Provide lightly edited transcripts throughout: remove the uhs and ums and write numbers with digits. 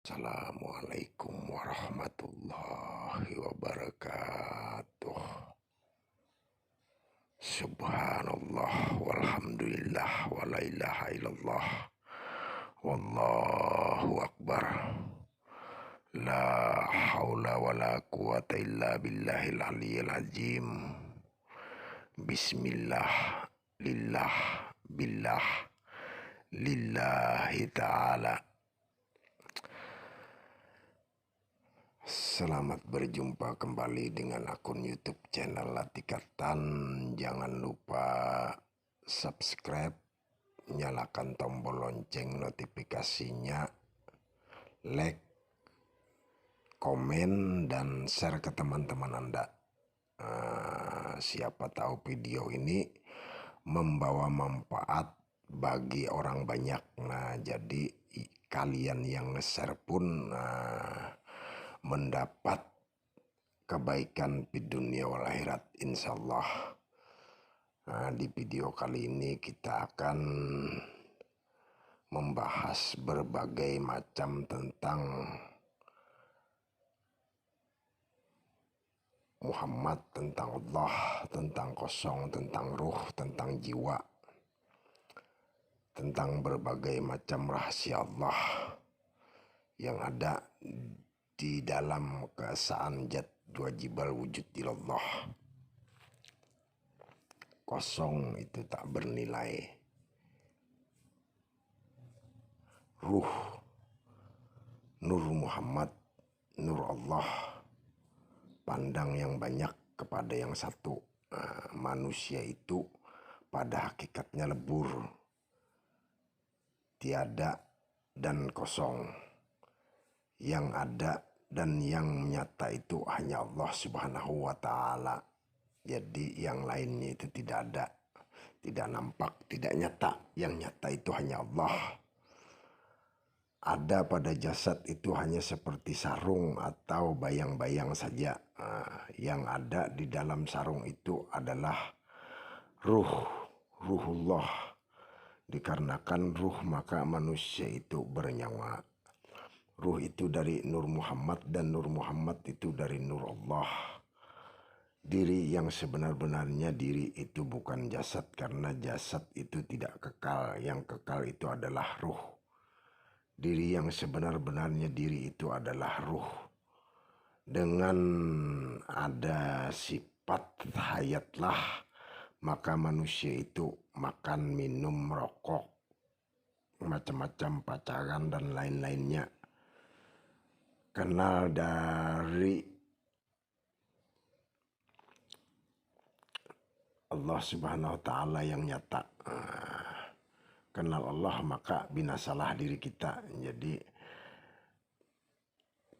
Assalamualaikum warahmatullahi wabarakatuh. Subhanallah walhamdulillah wa la ilaha illallah wallahu akbar. La haula wa la quwata illa billahil aliyil azim. Bismillah, lillah, billah, lillahi ta'ala. Selamat berjumpa kembali dengan akun YouTube channel Latikatan. Jangan lupa subscribe, nyalakan tombol lonceng notifikasinya, like, komen, dan share ke teman-teman Anda. Siapa tahu video ini membawa manfaat bagi orang banyak. Nah, jadi kalian yang nge-share pun mendapat kebaikan di dunia wal akhirat insyaallah. Nah, di video kali ini kita akan membahas berbagai macam tentang Muhammad, tentang Allah, tentang kosong, tentang ruh, tentang jiwa, tentang berbagai macam rahasia Allah yang ada di dalam keesaan zat wajibal wujud ilallah. Kosong itu tak bernilai. Ruh, nur Muhammad, nur Allah, pandang yang banyak kepada yang satu. Manusia itu pada hakikatnya lebur, tiada dan kosong. Yang ada dan yang nyata itu hanya Allah Subhanahu wa ta'ala. Jadi yang lainnya itu tidak ada, tidak nampak, tidak nyata. Yang nyata itu hanya Allah. Ada pada jasad itu hanya seperti sarung atau bayang-bayang saja. Yang ada di dalam sarung itu adalah ruhullah. Dikarenakan ruh maka manusia itu bernyawa. Ruh itu dari Nur Muhammad dan Nur Muhammad itu dari Nur Allah. Diri yang sebenar-benarnya diri itu bukan jasad, karena jasad itu tidak kekal. Yang kekal itu adalah ruh. Diri yang sebenar-benarnya diri itu adalah ruh. Dengan ada sifat hayatlah maka manusia itu makan, minum, merokok, macam-macam pacaran dan lain-lainnya. Kenal dari Allah Subhanahu wa ta'ala yang nyata. Kenal Allah maka binasalah diri kita. Jadi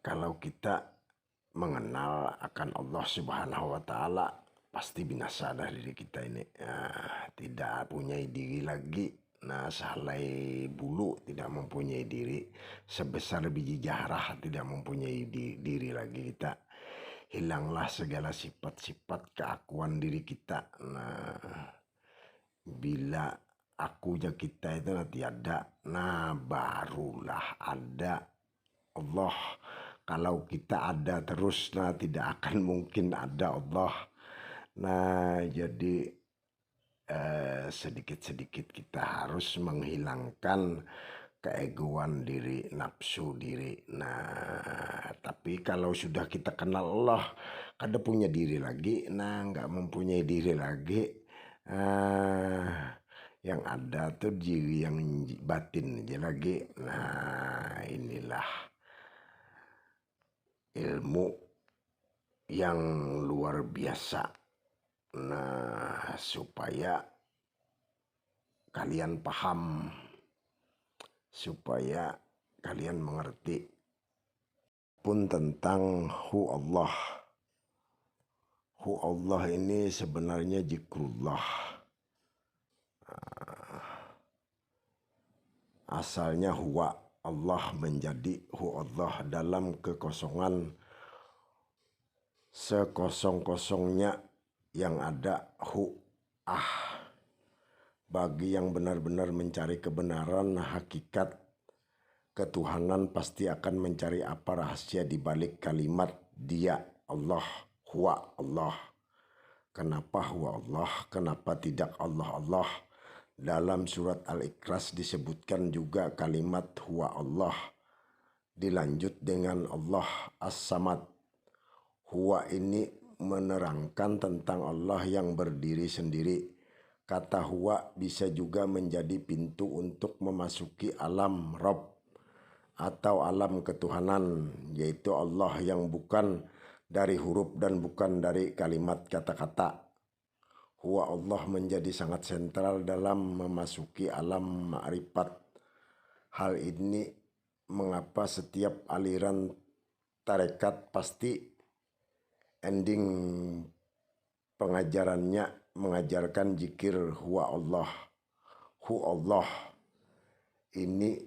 kalau kita mengenal akan Allah Subhanahu wa ta'ala, pasti binasa dah diri kita ini. Tidak punya diri lagi. Nah, sehelai bulu tidak mempunyai diri. Sebesar biji jarah tidak mempunyai diri lagi kita. Hilanglah segala sifat-sifat keakuan diri kita. Nah, bila akunya kita itu nanti ada, nah barulah ada Allah. Kalau kita ada terus, nah tidak akan mungkin ada Allah. Nah, jadi sedikit-sedikit kita harus menghilangkan keegoan diri, nafsu diri. Nah, tapi kalau sudah kita kenal Allah, kada punya diri lagi, nah nggak mempunyai diri lagi. Yang ada tuh diri yang batin aja lagi. Nah, inilah ilmu yang luar biasa. Nah, supaya kalian paham, supaya kalian mengerti pun tentang hu Allah. Hu Allah ini sebenarnya zikrullah. Asalnya huwa, Allah menjadi hu Allah dalam kekosongan. Sekosong-kosongnya yang ada hu bagi yang benar-benar mencari kebenaran, hakikat ketuhanan pasti akan mencari apa rahasia di balik kalimat dia Allah, huwa Allah. Kenapa huwa Allah? Kenapa tidak Allah Allah? Dalam surat Al-Ikhlas disebutkan juga kalimat huwa Allah. Dilanjut dengan Allah As-Samad. Huwa ini menerangkan tentang Allah yang berdiri sendiri. Kata huwa bisa juga menjadi pintu untuk memasuki alam Rabb atau alam ketuhanan, yaitu Allah yang bukan dari huruf dan bukan dari kalimat kata-kata. Huwa Allah menjadi sangat sentral dalam memasuki alam ma'rifat. Hal ini mengapa setiap aliran tarekat pasti ending pengajarannya mengajarkan zikir huwa Allah. Hu Allah ini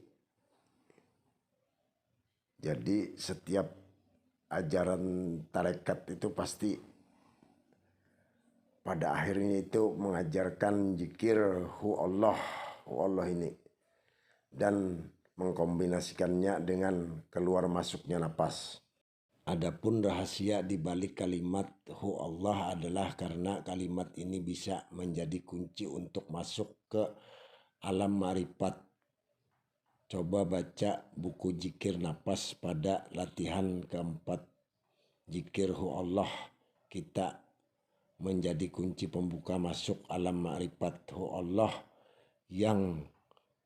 jadi setiap ajaran tarekat itu pasti pada akhirnya itu mengajarkan zikir hu Allah ini dan mengkombinasikannya dengan keluar masuknya napas. Adapun rahasia di balik kalimat hu Allah adalah karena kalimat ini bisa menjadi kunci untuk masuk ke alam ma'rifat. Coba baca buku zikir napas pada latihan keempat. Zikir hu Allah kita menjadi kunci pembuka masuk alam ma'rifat hu Allah yang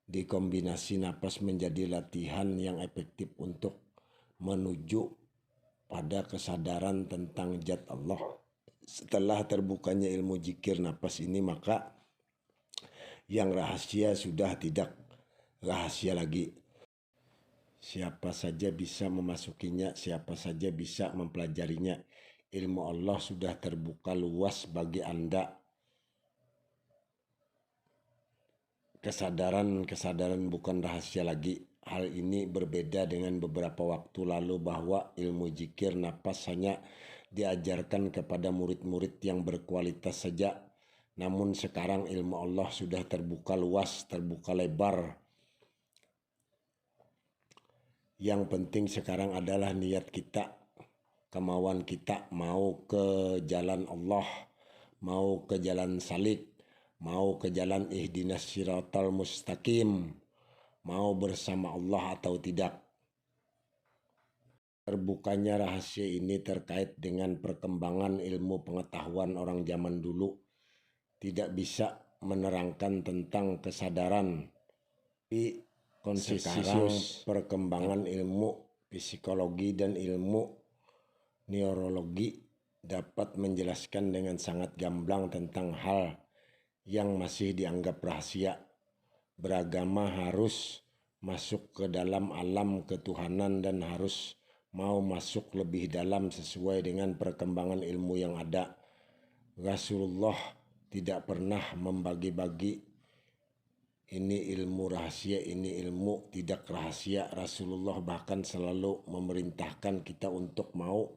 dikombinasi napas menjadi latihan yang efektif untuk menuju pada kesadaran tentang zat Allah. Setelah terbukanya ilmu zikir napas ini, maka yang rahasia sudah tidak rahasia lagi. Siapa saja bisa memasukinya, siapa saja bisa mempelajarinya. Ilmu Allah sudah terbuka luas bagi Anda. Kesadaran bukan rahasia lagi. Hal ini berbeda dengan beberapa waktu lalu bahwa ilmu zikir napas hanya diajarkan kepada murid-murid yang berkualitas saja. Namun sekarang ilmu Allah sudah terbuka luas, terbuka lebar. Yang penting sekarang adalah niat kita, kemauan kita mau ke jalan Allah, mau ke jalan salik, mau ke jalan ihdinas siratal mustaqim, mau bersama Allah atau tidak. Terbukanya rahasia ini terkait dengan perkembangan ilmu pengetahuan orang zaman dulu. Tidak bisa menerangkan tentang kesadaran. Tapi sekarang perkembangan ilmu psikologi dan ilmu neurologi dapat menjelaskan dengan sangat gamblang tentang hal yang masih dianggap rahasia. Beragama harus masuk ke dalam alam ketuhanan dan harus mau masuk lebih dalam sesuai dengan perkembangan ilmu yang ada. Rasulullah tidak pernah membagi-bagi ini ilmu rahasia, ini ilmu tidak rahasia. Rasulullah bahkan selalu memerintahkan kita untuk mau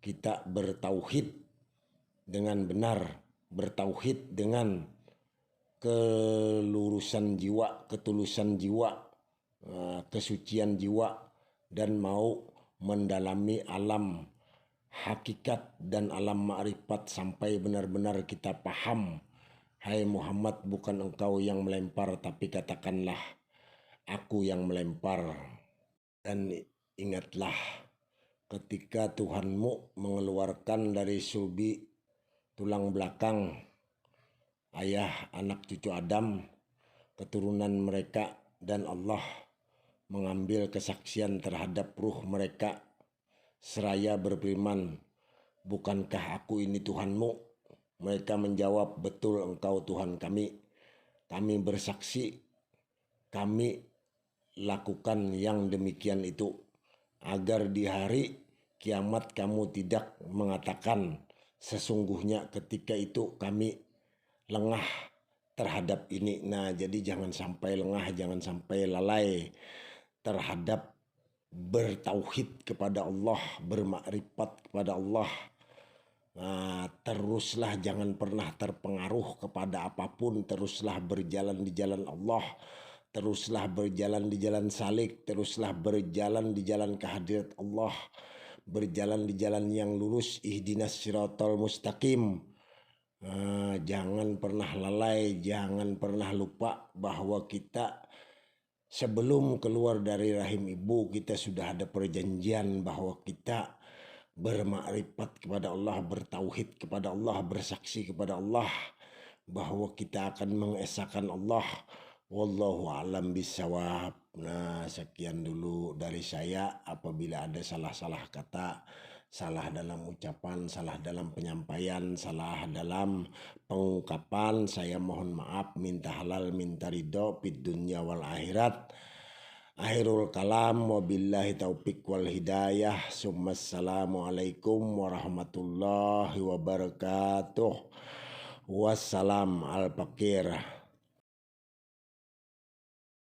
kita bertauhid dengan benar, bertauhid dengan kelurusan jiwa, ketulusan jiwa, kesucian jiwa, dan mau mendalami alam hakikat dan alam ma'rifat sampai benar-benar kita paham. Hai Muhammad, bukan engkau yang melempar, tapi katakanlah aku yang melempar. Dan ingatlah ketika Tuhanmu mengeluarkan dari sulbi tulang belakang ayah, anak, cucu Adam, keturunan mereka, dan Allah mengambil kesaksian terhadap ruh mereka seraya berfirman, bukankah aku ini Tuhanmu? Mereka menjawab, betul engkau Tuhan kami. Kami bersaksi, kami lakukan yang demikian itu, agar di hari kiamat kamu tidak mengatakan, sesungguhnya ketika itu kami lengah terhadap ini. Nah, jadi jangan sampai lengah, jangan sampai lalai terhadap bertauhid kepada Allah, bermakrifat kepada Allah. Nah, teruslah jangan pernah terpengaruh kepada apapun, teruslah berjalan di jalan Allah, teruslah berjalan di jalan salik, teruslah berjalan di jalan kehadirat Allah, berjalan di jalan yang lurus, ihdinas siratal mustaqim. Jangan pernah lalai, jangan pernah lupa bahwa kita sebelum keluar dari rahim ibu kita sudah ada perjanjian bahwa kita bermakrifat kepada Allah, bertauhid kepada Allah, bersaksi kepada Allah bahwa kita akan mengesahkan Allah. Wallahu a'lam bishawab. Nah, sekian dulu dari saya. Apabila ada salah-salah kata, salah dalam ucapan, salah dalam penyampaian, salah dalam pengungkapan, saya mohon maaf, minta halal, minta ridho fid dunya wal akhirat. Akhirul kalam, wabillahi taufiq wal hidayah. Assalamualaikum warahmatullahi wabarakatuh. Wassalam al-fakir.